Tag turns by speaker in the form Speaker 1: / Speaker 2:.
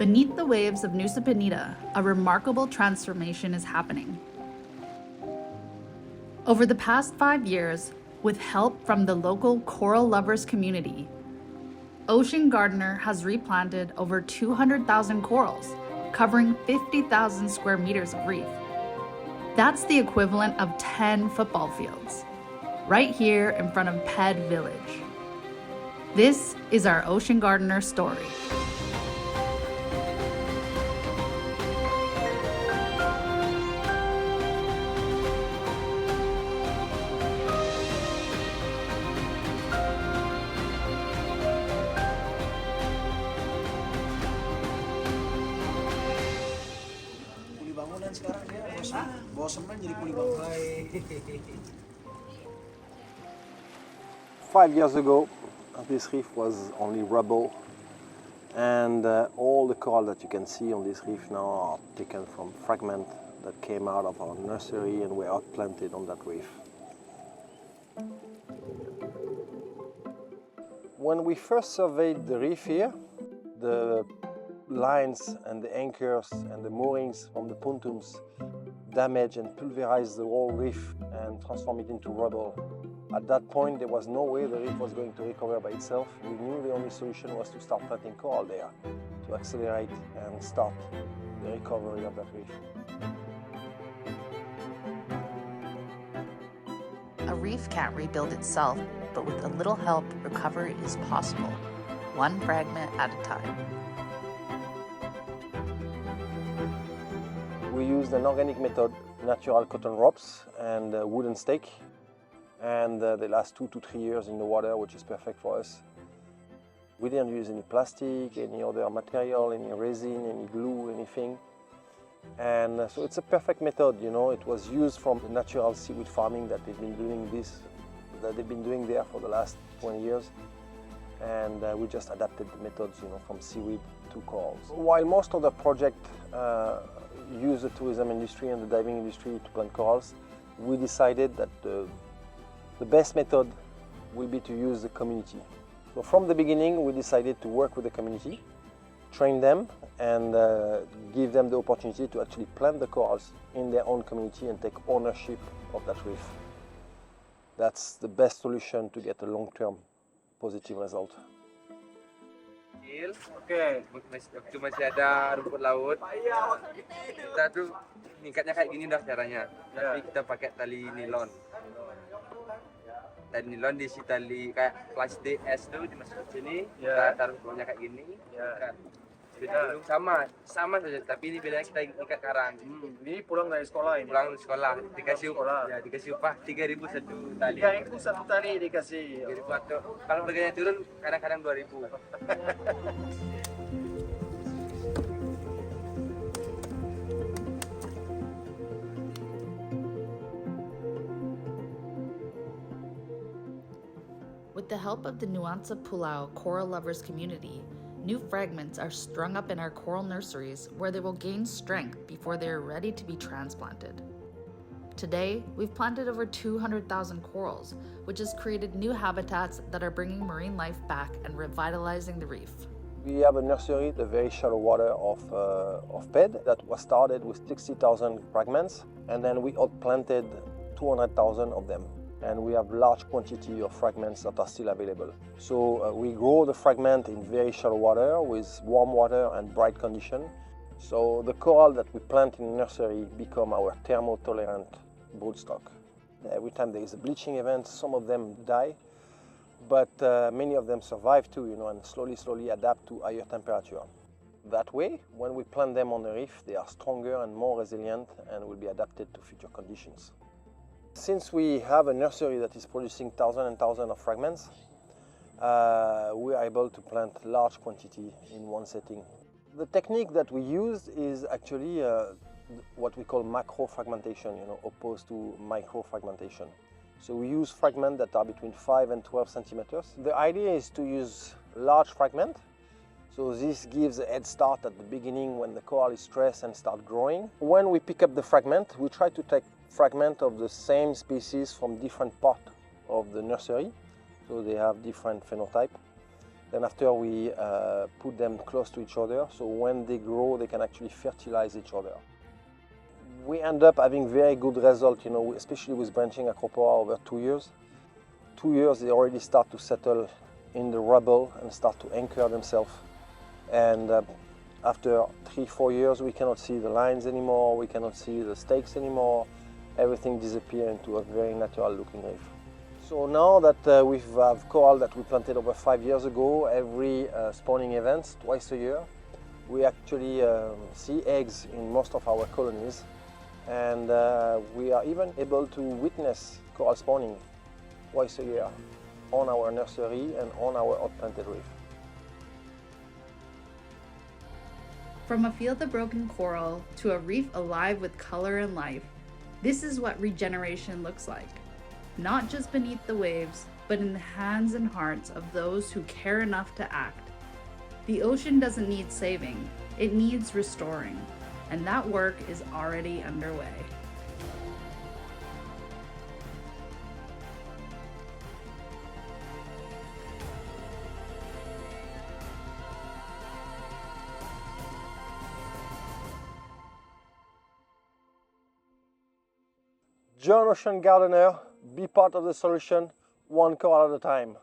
Speaker 1: Beneath the waves of Nusa Penida, a remarkable transformation is happening. Over the past 5 years, with help from the local coral lovers community, Ocean Gardener has replanted over 200,000 corals, covering 50,000 square meters of reef. That's the equivalent of 10 football fields, right here in front of Ped Village. This is our Ocean Gardener story.
Speaker 2: Sekarang dia bawa semen jadi kuli bangkai.
Speaker 3: 5 years ago, this reef was only rubble, and all the coral that you can see on this reef now are taken from fragments that came out of our nursery and were outplanted on that reef. When we first surveyed the reef here, the lines and the anchors and the moorings from the pontoons damage and pulverize the whole reef and transform it into rubble. At that point, there was no way the reef was going to recover by itself. We knew the only solution was to start planting coral there to accelerate and start the recovery of that reef.
Speaker 1: A reef can't rebuild itself, but with a little help, recovery is possible, one fragment at a time.
Speaker 3: We used an organic method, natural cotton ropes and a wooden stake, and they last 2 to 3 years in the water, which is perfect for us. We didn't use any plastic, any other material, any resin, any glue, anything. And so it's a perfect method, you know. It was used from the natural seaweed farming that they've been doing there for the last 20 years. And we just adapted the methods, you know, from seaweed to corals. While most of the projects use the tourism industry and the diving industry to plant corals, we decided that the best method will be to use the community. So from the beginning, we decided to work with the community, train them, and give them the opportunity to actually plant the corals in their own community and take ownership of that reef. That's the best solution to get a long-term positive result.
Speaker 4: Oke, waktu masih ada rumput laut, kita tuh ngikatnya kayak gini dah caranya. Tapi kita pakai tali nilon. Tali nilon diisi tali kayak plastik es tuh dimasukin sini, kita taruh bawahnya kayak gini. Kan. Sama saja, tapi ini bedanya kita ikat karang.
Speaker 2: Ini pulang dari sekolah ini.
Speaker 4: Pulang sekolah, dikasih upah 3.000 satu tali.
Speaker 2: Ya, itu satu tali dikasih.
Speaker 4: 3.000 kalau harganya turun kadang-kadang 2.000.
Speaker 1: With the help of the Nusa Pulau coral lovers community, new fragments are strung up in our coral nurseries where they will gain strength before they are ready to be transplanted. Today, we've planted over 200,000 corals, which has created new habitats that are bringing marine life back and revitalizing the reef.
Speaker 3: We have a nursery, the very shallow water of Ped, that was started with 60,000 fragments, and then we outplanted 200,000 of them. And we have large quantity of fragments that are still available. So we grow the fragment in very shallow water with warm water and bright condition. So the coral that we plant in the nursery become our thermo-tolerant broodstock. Every time there is a bleaching event, some of them die, but many of them survive too, you know, and slowly adapt to higher temperature. That way, when we plant them on the reef, they are stronger and more resilient and will be adapted to future conditions. Since we have a nursery that is producing thousands and thousands of fragments, we are able to plant large quantity in one setting. The technique that we use is actually what we call macro fragmentation, you know, opposed to micro fragmentation. So we use fragments that are between 5 and 12 centimeters. The idea is to use large fragment. So this gives a head start at the beginning when the coral is stressed and start growing. When we pick up the fragment, we try to take fragment of the same species from different parts of the nursery. So they have different phenotype. Then after we put them close to each other, so when they grow, they can actually fertilize each other. We end up having very good results, you know, especially with branching acropora over 2 years. 2 years, they already start to settle in the rubble and start to anchor themselves. And after 3-4 years, we cannot see the lines anymore, we cannot see the stakes anymore. Everything disappears into a very natural looking reef. So now that we have coral that we planted over 5 years ago, every spawning event, twice a year, we actually see eggs in most of our colonies. And we are even able to witness coral spawning twice a year on our nursery and on our outplanted reef.
Speaker 1: From a field of broken coral to a reef alive with color and life, this is what regeneration looks like. Not just beneath the waves, but in the hands and hearts of those who care enough to act. The ocean doesn't need saving, it needs restoring, and that work is already underway.
Speaker 3: Join Ocean Gardener, be part of the solution, one coral at a time.